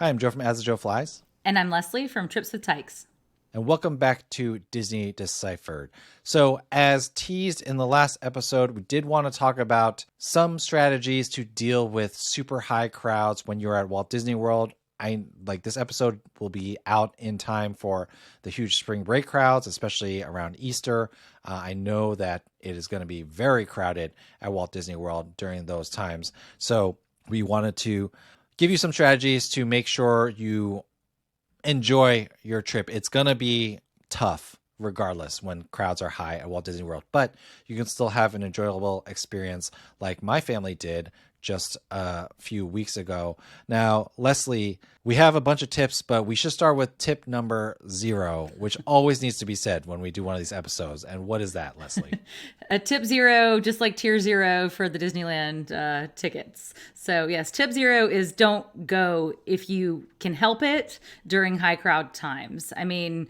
Hi, I'm Joe from As the Joe Flies, And I'm Leslie from Trips with Tykes. and welcome back to Disney Deciphered. So, as teased in the last episode, we did want to talk about some strategies to deal with super high crowds when you're at Walt Disney World. This episode will be out in time for the huge spring break crowds, especially around Easter. I know that it is going to be very crowded at Walt Disney World during those times. So, we wanted to give you some strategies to make sure you enjoy your trip. It's going to be tough regardless when crowds are high at Walt Disney World, but you can still have an enjoyable experience like my family did just a few weeks ago. Now, Leslie, we have a bunch of tips, but we should start with tip number 0, which always needs to be said when we do one of these episodes. And what is that, Leslie? A tip 0, just like tier 0 for the Disneyland tickets. So, yes, tip 0 is don't go if you can help it during high crowd times. I mean,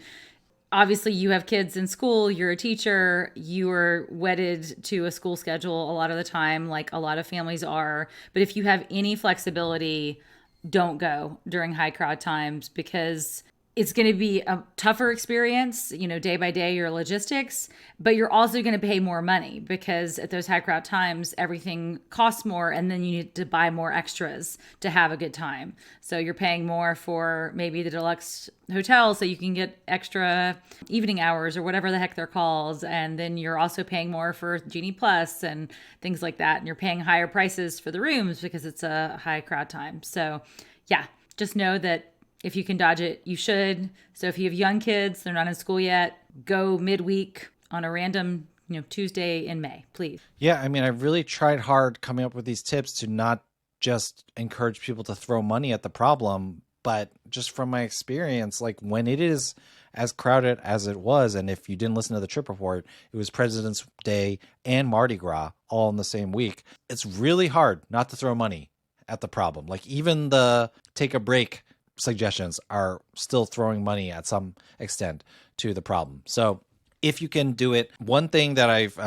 obviously you have kids in school, you're a teacher, you are wedded to a school schedule a lot of the time, like a lot of families are. But if you have any flexibility, don't go during high crowd times because it's going to be a tougher experience, day by day, your logistics, but you're also going to pay more money because at those high crowd times, everything costs more and then you need to buy more extras to have a good time. So you're paying more for maybe the deluxe hotel so you can get extra evening hours or whatever the heck they're called. And then you're also paying more for Genie Plus and things like that. And you're paying higher prices for the rooms because it's a high crowd time. So yeah, just know that if you can dodge it, you should. So if you have young kids, they're not in school yet, go midweek on a random, Tuesday in May, please. Yeah, I mean, I really tried hard coming up with these tips to not just encourage people to throw money at the problem, but just from my experience, like when it is as crowded as it was, and if you didn't listen to the trip report, it was President's Day and Mardi Gras all in the same week. It's really hard not to throw money at the problem. Like even the take a break suggestions are still throwing money at some extent to the problem. So if you can do it, one thing that I've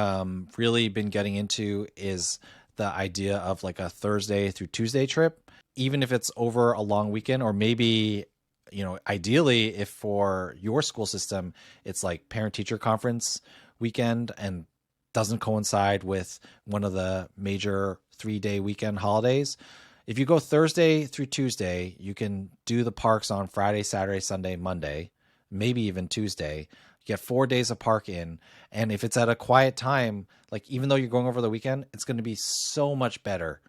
really been getting into is the idea of like a Thursday through Tuesday trip, even if it's over a long weekend, or maybe, ideally if for your school system, it's like parent teacher conference weekend and doesn't coincide with one of the major 3-day weekend holidays. If you go Thursday through Tuesday, you can do the parks on Friday, Saturday, Sunday, Monday, maybe even Tuesday. You get 4 days of park in. And if it's at a quiet time, like even though you're going over the weekend, it's going to be so much better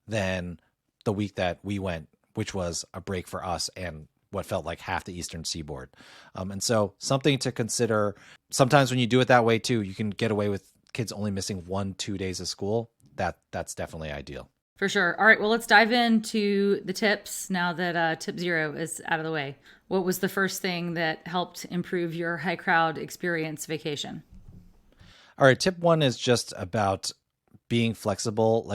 than the week that we went, which was a break for us and what felt like half the Eastern Seaboard. And so something to consider. Sometimes when you do it that way too, you can get away with kids only missing 1-2 days of school. That's definitely ideal. For sure. All right, well, let's dive into the tips now that tip 0 is out of the way. What was the first thing that helped improve your high crowd experience vacation? All right, tip 1 is just about being flexible.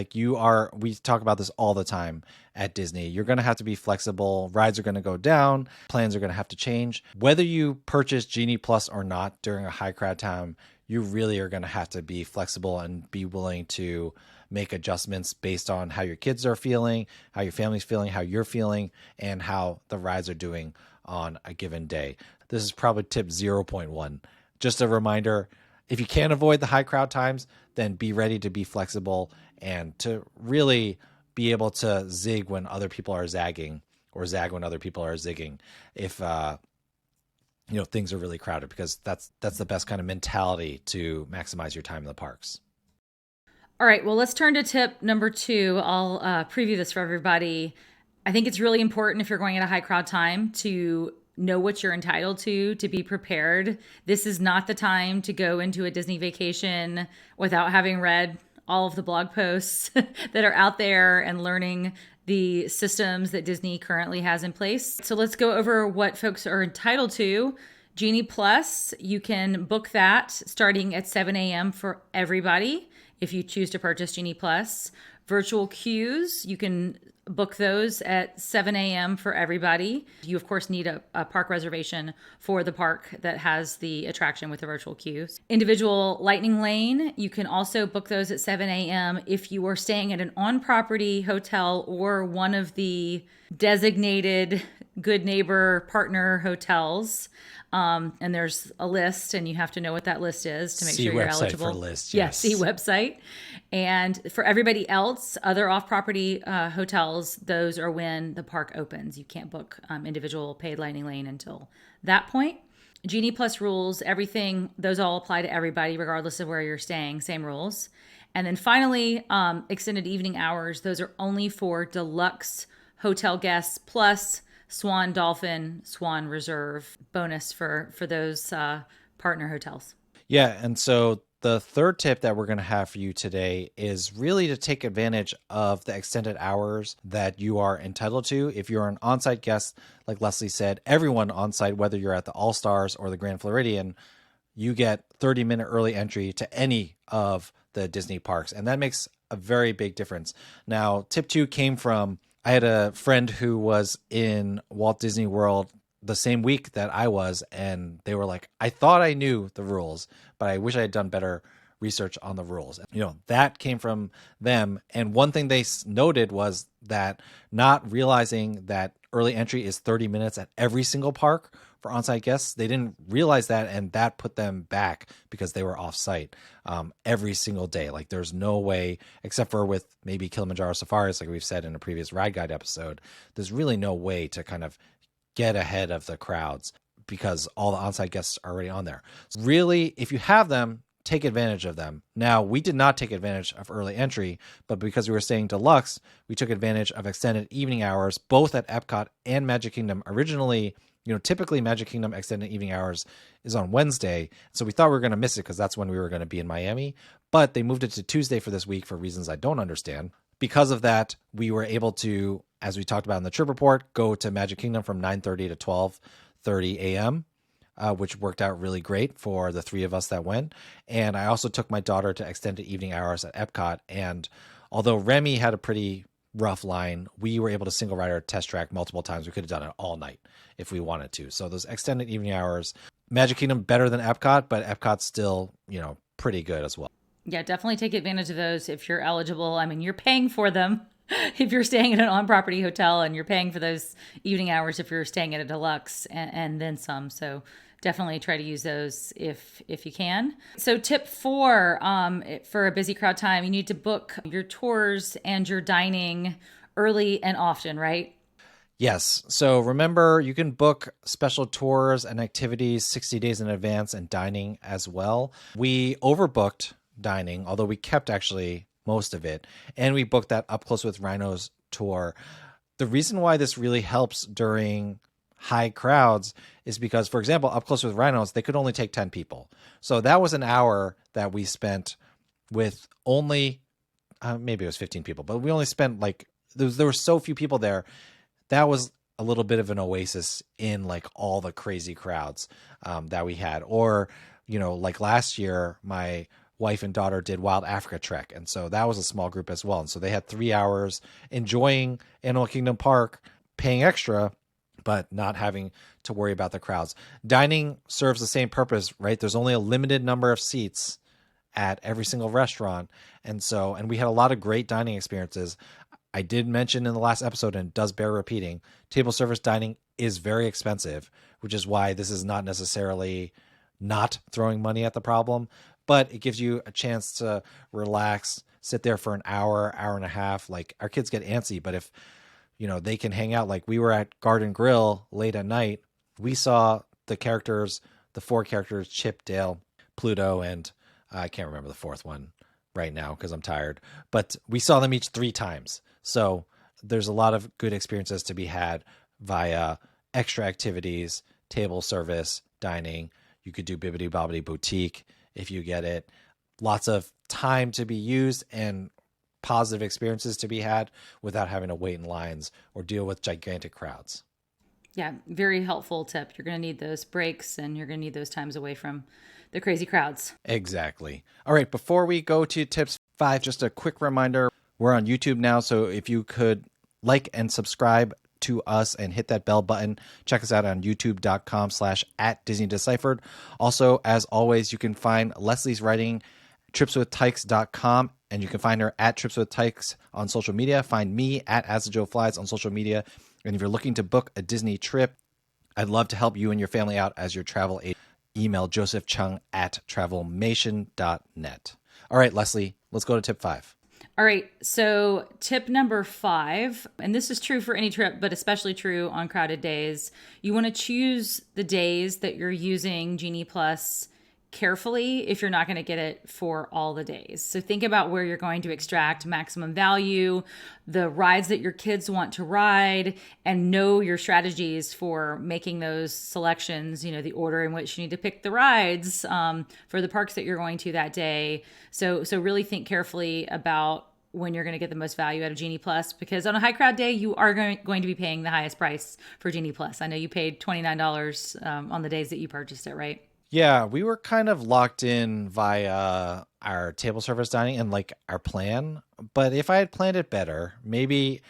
We talk about this all the time at Disney. You're going to have to be flexible. Rides are going to go down. Plans are going to have to change. Whether you purchase Genie Plus or not during a high crowd time, you really are going to have to be flexible and be willing to make adjustments based on how your kids are feeling, how your family's feeling, how you're feeling, and how the rides are doing on a given day. This is probably tip 0.1. Just a reminder, if you can't avoid the high crowd times, then be ready to be flexible and to really be able to zig when other people are zagging or zag when other people are zigging if things are really crowded, because that's the best kind of mentality to maximize your time in the parks. All right, well, let's turn to tip number 2. I'll preview this for everybody. I think it's really important if you're going at a high crowd time to know what you're entitled to be prepared. This is not the time to go into a Disney vacation without having read all of the blog posts that are out there and learning the systems that Disney currently has in place. So let's go over what folks are entitled to. Genie Plus, you can book that starting at 7 a.m. for everybody if you choose to purchase Genie Plus. Virtual queues, you can book those at 7 a.m. for everybody. You, of course, need a park reservation for the park that has the attraction with the virtual queues. Individual lightning lane, you can also book those at 7 a.m. if you are staying at an on-property hotel or one of the designated good neighbor partner hotels. And there's a list, and you have to know what that list is to make See sure you're website eligible. for list, Yeah, yes. see website. And for everybody else, other off-property hotels, those are when the park opens. You can't book individual paid lightning lane until that point. Genie Plus rules, everything, those all apply to everybody, regardless of where you're staying, same rules. And then finally, extended evening hours, those are only for deluxe hotel guests, plus Swan Dolphin, Swan Reserve bonus for those partner hotels. Yeah, and so the third tip that we're going to have for you today is really to take advantage of the extended hours that you are entitled to. If you're an on-site guest, like Leslie said, everyone on-site, whether you're at the All-Stars or the Grand Floridian, you get 30-minute early entry to any of the Disney parks, and that makes a very big difference. Now, tip 2 came from, I had a friend who was in Walt Disney World the same week that I was, and they were like, I thought I knew the rules, but I wish I had done better research on the rules. That came from them. And one thing they noted was that not realizing that early entry is 30 minutes at every single park for on-site guests, they didn't realize that, and that put them back because they were off-site every single day. Like, there's no way, except for with maybe Kilimanjaro Safaris, like we've said in a previous Ride Guide episode, there's really no way to kind of get ahead of the crowds because all the on-site guests are already on there. So really, if you have them, take advantage of them. Now, we did not take advantage of early entry, but because we were staying deluxe, we took advantage of extended evening hours, both at Epcot and Magic Kingdom. Originally, typically Magic Kingdom extended evening hours is on Wednesday. So we thought we were going to miss it because that's when we were going to be in Miami, but they moved it to Tuesday for this week for reasons I don't understand. Because of that, we were able to, as we talked about in the trip report, go to Magic Kingdom from 9:30 to 12:30 a.m., which worked out really great for the three of us that went. And I also took my daughter to extended evening hours at Epcot. And although Remy had a pretty rough line, we were able to single rider test track multiple times. We could have done it all night if we wanted to. So those extended evening hours, Magic Kingdom better than Epcot, but Epcot's still, pretty good as well. Yeah, definitely take advantage of those if you're eligible. I mean, you're paying for them if you're staying at an on-property hotel, and you're paying for those evening hours if you're staying at a deluxe, and then some. So definitely try to use those if you can. So tip 4, for a busy crowd time, you need to book your tours and your dining early and often, right? Yes. So remember, you can book special tours and activities 60 days in advance, and dining as well. We overbooked dining, although we kept actually most of it, and we booked that Up Close with Rhinos tour. The reason why this really helps during high crowds is because, for example, Up Close with Rhinos, they could only take 10 people. So that was an hour that we spent with only, maybe it was 15 people, but we only spent there were so few people there. That was a little bit of an oasis in all the crazy crowds that we had. Or, like last year, my wife and daughter did Wild Africa Trek. And so that was a small group as well. And so they had 3 hours enjoying Animal Kingdom Park, paying extra, but not having to worry about the crowds. Dining serves the same purpose, right? There's only a limited number of seats at every single restaurant. And we had a lot of great dining experiences. I did mention in the last episode, and it does bear repeating, table service dining is very expensive, which is why this is not necessarily not throwing money at the problem, but it gives you a chance to relax, sit there for an hour, hour and a half. Like, our kids get antsy, but if, they can hang out. Like, we were at Garden Grill late at night. We saw the 4 characters, Chip, Dale, Pluto, and I can't remember the 4th one right now because I'm tired, but we saw them each 3 times. So there's a lot of good experiences to be had via extra activities, table service, dining. You could do Bibbidi Bobbidi Boutique if you get it. Lots of time to be used and positive experiences to be had without having to wait in lines or deal with gigantic crowds. Yeah, very helpful tip. You're going to need those breaks, and you're going to need those times away from the crazy crowds. Exactly. All right, before we go to tips 5, just a quick reminder. We're on YouTube now, so if you could like and subscribe to us and hit that bell button. Check us out on youtube.com/@DisneyDeciphered. Also, as always, you can find Leslie's writing, tripswithtykes.com, and you can find her at tripswithtykes on social media. Find me at AsTheJoeFlies on social media. And if you're looking to book a Disney trip, I'd love to help you and your family out as your travel agent. Email Joseph Chung at travelmation.net. All right, Leslie, let's go to tip 5. All right, so tip number 5, and this is true for any trip, but especially true on crowded days. You want to choose the days that you're using Genie Plus carefully if you're not going to get it for all the days. So think about where you're going to extract maximum value, the rides that your kids want to ride, and know your strategies for making those selections, the order in which you need to pick the rides for the parks that you're going to that day. So really think carefully about when you're going to get the most value out of Genie Plus, because on a high crowd day, you are going to be paying the highest price for Genie Plus. I know you paid $29 on the days that you purchased it, right? Yeah, we were kind of locked in via our table service dining and like our plan. But if I had planned it better, maybe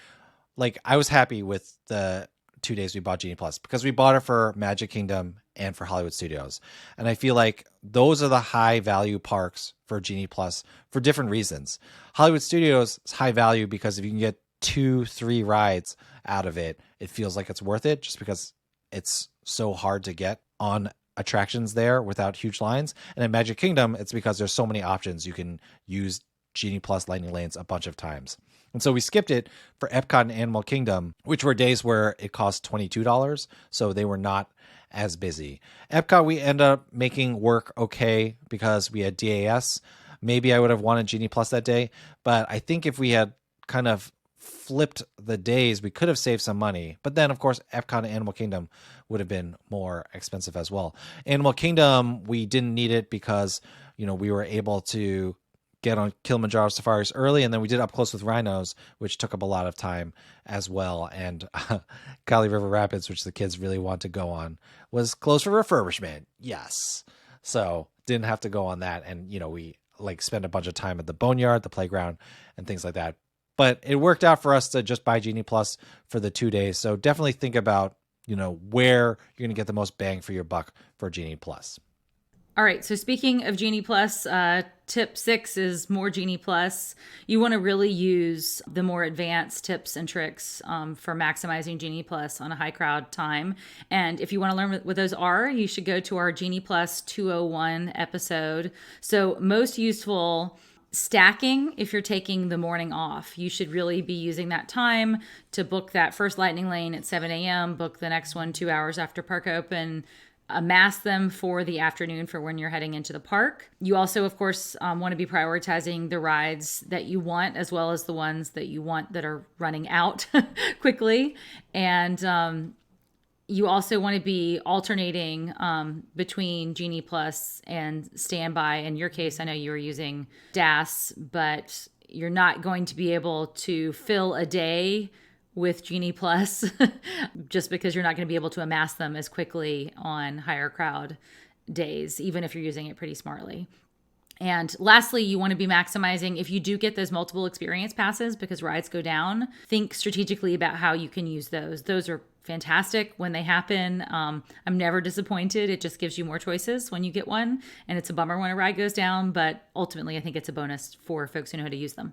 like I was happy with the 2 days we bought Genie Plus because we bought it for Magic Kingdom and for Hollywood Studios. And I feel like those are the high value parks for Genie Plus for different reasons. Hollywood Studios is high value because if you can get 2-3 rides out of it, it feels like it's worth it just because it's so hard to get on attractions there without huge lines. And in Magic Kingdom, it's because there's so many options. You can use Genie Plus Lightning Lanes a bunch of times. And so we skipped it for Epcot and Animal Kingdom, which were days where it cost $22. So they were not as busy. Epcot, we end up making work okay because we had DAS. Maybe I would have wanted Genie Plus that day. But I think if we had kind of flipped the days, we could have saved some money. But then, of course, Epcot and Animal Kingdom would have been more expensive as well. Animal Kingdom, we didn't need it because, we were able to get on Kilimanjaro safaris early, and then we did Up Close with Rhinos, which took up a lot of time as well. And Kali River Rapids, which the kids really want to go on, was closed for refurbishment. Yes. So didn't have to go on that. And, we spent a bunch of time at the Boneyard, the playground, and things like that. But it worked out for us to just buy Genie Plus for the 2 days. So definitely think about, where you're going to get the most bang for your buck for Genie Plus. All right. So speaking of Genie Plus, tip 6 is more Genie Plus. You want to really use the more advanced tips and tricks for maximizing Genie Plus on a high crowd time. And if you want to learn what those are, you should go to our Genie Plus 201 episode. So most useful stacking if you're taking the morning off. You should really be using that time to book that first Lightning Lane at 7 a.m., book the next one 2 hours after park open, amass them for the afternoon for when you're heading into the park. You also, of course, want to be prioritizing the rides that you want as well as the ones that you want that are running out quickly. And you also want to be alternating between Genie Plus and Standby. In your case, I know you were using DAS, but you're not going to be able to fill a day with Genie Plus just because you're not going to be able to amass them as quickly on higher crowd days, even if you're using it pretty smartly. And lastly, you want to be maximizing if you do get those multiple experience passes because rides go down. Think strategically about how you can use those. Those are fantastic when they happen. I'm never disappointed. It just gives you more choices when you get one. And it's a bummer when a ride goes down, but ultimately I think it's a bonus for folks who know how to use them.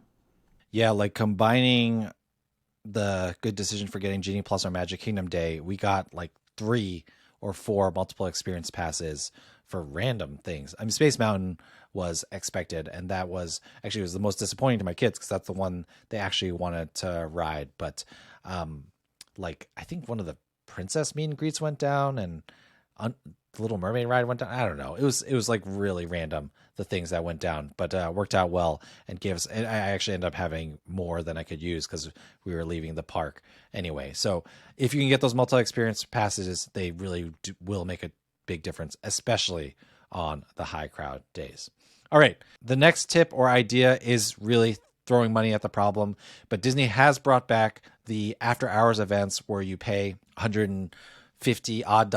Yeah, like combining the good decision for getting Genie Plus on Magic Kingdom Day, we got like 3 or 4 multiple experience passes for random things. I mean, Space Mountain was expected, and that was actually was the most disappointing to my kids because that's the one they actually wanted to ride. But I think one of the princess meet and greets went down, and the Little Mermaid ride went down. I don't know. It was like really random, the things that went down, but worked out well and gave us. And I actually ended up having more than I could use because we were leaving the park anyway. So if you can get those multi-experience passes, they really will make a big difference, especially on the high crowd days. All right. The next tip or idea is really throwing money at the problem, but Disney has brought back the after hours events where you pay $150 odd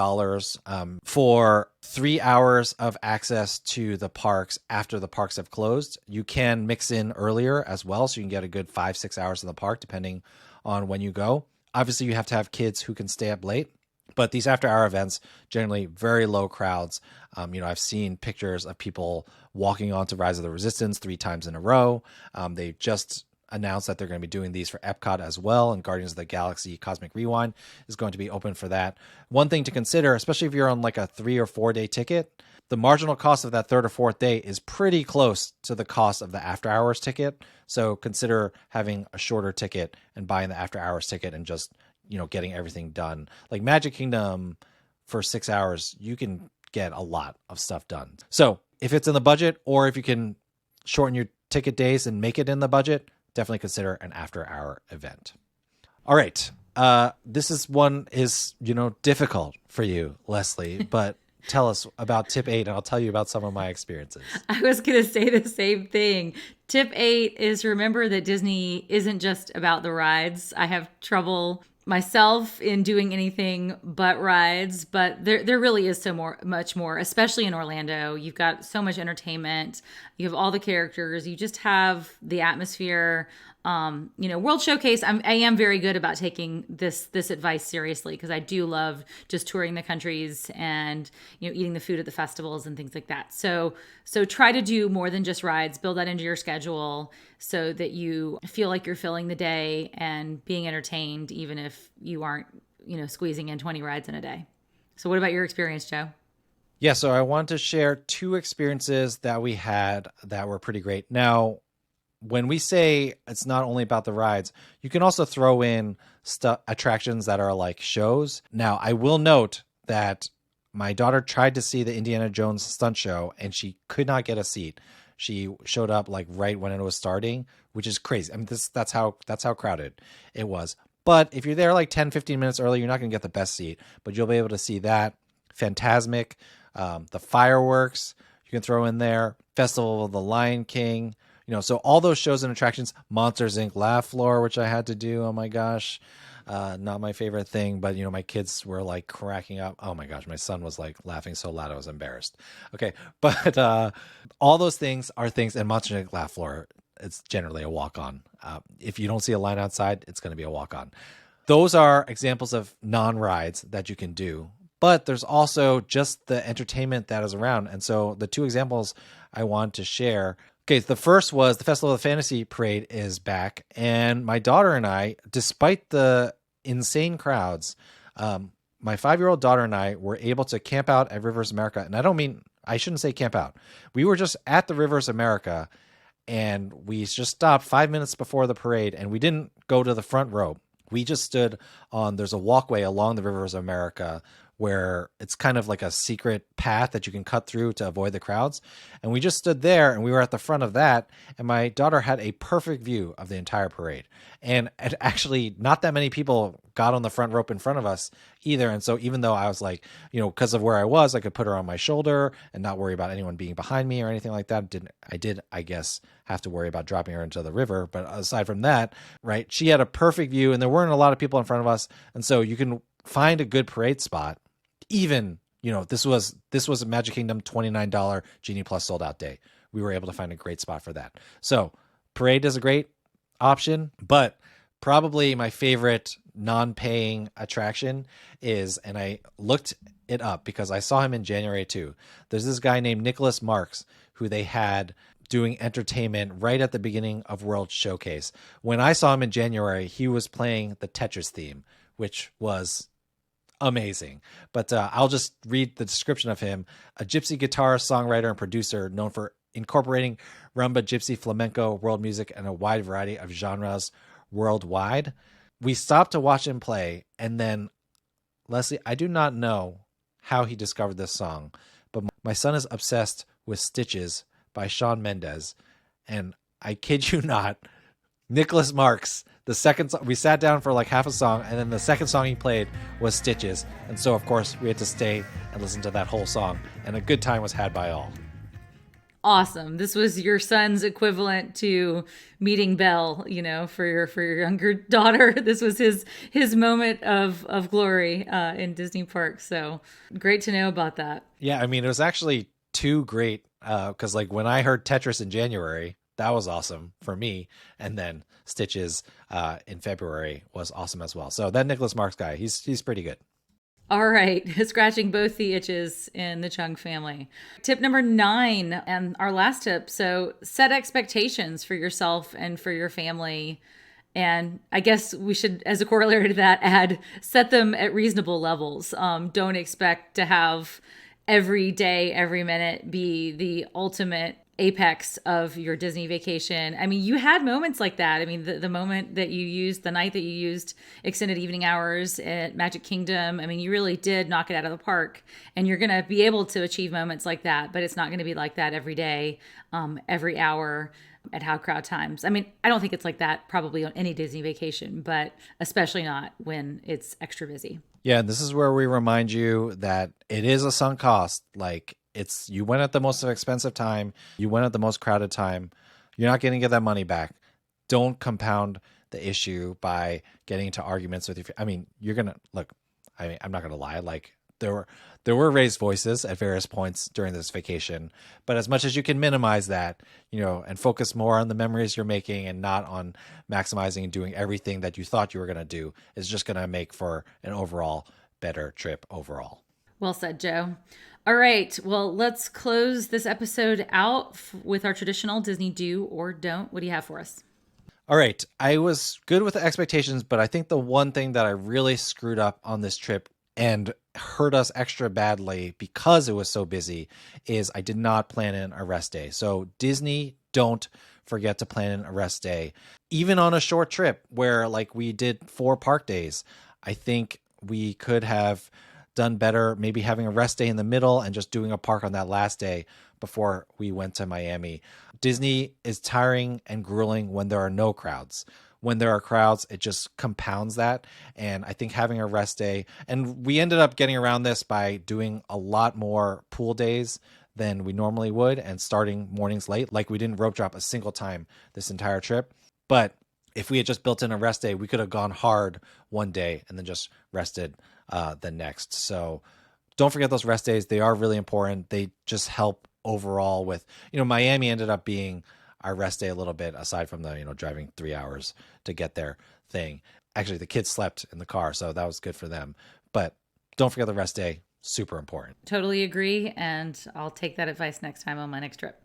for 3 hours of access to the parks after the parks have closed. You can mix in earlier as well, so you can get a good 5-6 hours in the park depending on when you go. Obviously, you have to have kids who can stay up late. But these after-hour events, generally very low crowds. I've seen pictures of people walking onto Rise of the Resistance 3 times in a row. They just announced that they're going to be doing these for Epcot as well, and Guardians of the Galaxy Cosmic Rewind is going to be open for that. One thing to consider, especially if you're on like a 3 or 4 day ticket, the marginal cost of that 3rd or 4th day is pretty close to the cost of the after-hours ticket. So consider having a shorter ticket and buying the after-hours ticket and just getting everything done. Like Magic Kingdom for 6 hours, you can get a lot of stuff done. So if it's in the budget, or if you can shorten your ticket days and make it in the budget, definitely consider an after-hour event. All right. This is difficult for you, Leslie, but tell us about tip 8, and I'll tell you about some of my experiences. I was going to say the same thing. Tip 8 is remember that Disney isn't just about the rides. I have trouble myself in doing anything but rides, but there really is much more, especially in Orlando. You've got so much entertainment. You have all the characters. You just have the atmosphere. World Showcase, I am very good about taking this advice seriously, because I do love just touring the countries and, eating the food at the festivals and things like that. So try to do more than just rides, build that into your schedule so that you feel like you're filling the day and being entertained, even if you aren't, squeezing in 20 rides in a day. So what about your experience, Joe? Yeah, so I want to share 2 experiences that we had that were pretty great. Now, when we say it's not only about the rides, you can also throw in attractions that are like shows. Now, I will note that my daughter tried to see the Indiana Jones stunt show and she could not get a seat. She showed up like right when it was starting, which is crazy. I mean, that's how crowded it was. But if you're there like 10, 15 minutes early, you're not going to get the best seat, but you'll be able to see that. Fantasmic, the fireworks you can throw in there, Festival of the Lion King. So all those shows and attractions, Monsters Inc. Laugh Floor, which I had to do. Oh my gosh. Not my favorite thing, but my kids were like cracking up. Oh my gosh. My son was like laughing so loud I was embarrassed. Okay. But all those things are things, and Monsters Inc. Laugh Floor, it's generally a walk-on. If you don't see a line outside, it's going to be a walk-on. Those are examples of non-rides that you can do. But there's also just the entertainment that is around. And so the 2 examples I want to share. Okay, the first was the Festival of the Fantasy Parade is back. And my daughter and I, despite the insane crowds, my 5-year-old daughter and I were able to camp out at Rivers America. And I shouldn't say camp out. We were just at the Rivers America, and we just stopped 5 minutes before the parade, and we didn't go to the front row. We just stood there's a walkway along the Rivers America where it's kind of like a secret path that you can cut through to avoid the crowds. And we just stood there, and we were at the front of that. And my daughter had a perfect view of the entire parade. And actually not that many people got on the front rope in front of us either. And so even though I was like, because of where I was, I could put her on my shoulder and not worry about anyone being behind me or anything like that. I guess, have to worry about dropping her into the river. But aside from that, right, she had a perfect view, and there weren't a lot of people in front of us. And so you can find a good parade spot. Even, this was a Magic Kingdom $29 Genie Plus sold out day. We were able to find a great spot for that. So parade is a great option, but probably my favorite non-paying attraction is, and I looked it up because I saw him in January too. There's this guy named Nicholas Marks who they had doing entertainment right at the beginning of World Showcase. When I saw him in January, he was playing the Tetris theme, which was amazing. But I'll just read the description of him. A gypsy guitarist, songwriter, and producer known for incorporating rumba, gypsy, flamenco, world music, and a wide variety of genres worldwide. We stopped to watch him play, and then, Leslie, I do not know how he discovered this song, but my son is obsessed with Stitches by Shawn Mendes, and I kid you not, Nicholas Marks, the second song, we sat down for like half a song, and then the second song he played was Stitches. And so, of course, we had to stay and listen to that whole song, and a good time was had by all. Awesome. This was your son's equivalent to meeting Belle, for your younger daughter. This was his moment of glory in Disney parks. So great to know about that. Yeah, I mean, it was actually too great because like when I heard Tetris in January, That was awesome for me. And then Stitches in February was awesome as well. So that Nicholas Marks guy, he's pretty good. All right, scratching both the itches in the Chung family. Tip number 9, and our last tip. So set expectations for yourself and for your family. And I guess we should, as a corollary to that, add set them at reasonable levels. Don't expect to have every day, every minute be the ultimate apex of your Disney vacation. I mean, you had moments like that. I mean, the moment that you used, the night that you used extended evening hours at Magic Kingdom, I mean, you really did knock it out of the park. And you're going to be able to achieve moments like that, but it's not going to be like that every day, every hour at high crowd times. I mean, I don't think it's like that probably on any Disney vacation, but especially not when it's extra busy. Yeah, this is where we remind you that it is a sunk cost. Like, you went at the most expensive time, you went at the most crowded time. You're not going to get that money back. Don't compound the issue by getting into arguments with your. I mean, you're gonna look. I mean, I'm not gonna lie. Like, there were raised voices at various points during this vacation, but as much as you can minimize that, and focus more on the memories you're making and not on maximizing and doing everything that you thought you were going to do, is just going to make for an overall better trip overall. Well said, Joe. All right. Well, let's close this episode out with our traditional Disney do or don't. What do you have for us? All right. I was good with the expectations, but I think the one thing that I really screwed up on this trip and hurt us extra badly because it was so busy is I did not plan in a rest day. So Disney, don't forget to plan in a rest day. Even on a short trip where like we did 4 park days, I think we could have done better maybe having a rest day in the middle and just doing a park on that last day before we went to Miami. Disney is tiring and grueling when there are no crowds. When there are crowds, it just compounds that. And I think having a rest day, and we ended up getting around this by doing a lot more pool days than we normally would and starting mornings late. Like, we didn't rope drop a single time this entire trip. But if we had just built in a rest day, we could have gone hard one day and then just rested the next. So don't forget those rest days. They are really important. They just help overall with, Miami ended up being our rest day a little bit, aside from the, driving 3 hours to get there thing. Actually, the kids slept in the car, so that was good for them. But don't forget the rest day. Super important. Totally agree. And I'll take that advice next time on my next trip.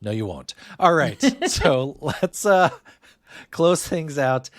No, you won't. All right. So let's close things out.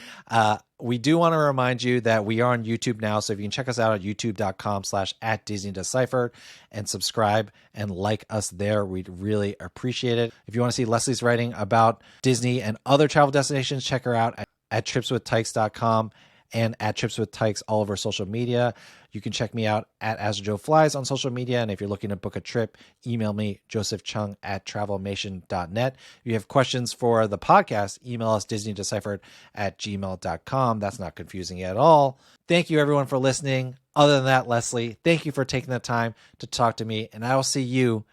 We do want to remind you that we are on YouTube now. So if you can check us out at youtube.com/@DisneyDeciphered and subscribe and like us there, we'd really appreciate it. If you want to see Leslie's writing about Disney and other travel destinations, check her out at tripswithtykes.com and at tripswithtykes all over social media. You can check me out at AsJoeFlies on social media. And if you're looking to book a trip, email me, josephchung@travelmation.net. If you have questions for the podcast, email us disneydeciphered@gmail.com. That's not confusing at all. Thank you, everyone, for listening. Other than that, Leslie, thank you for taking the time to talk to me. And I will see you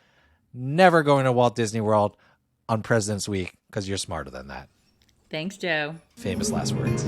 never going to Walt Disney World on President's Week, because you're smarter than that. Thanks, Joe. Famous last words.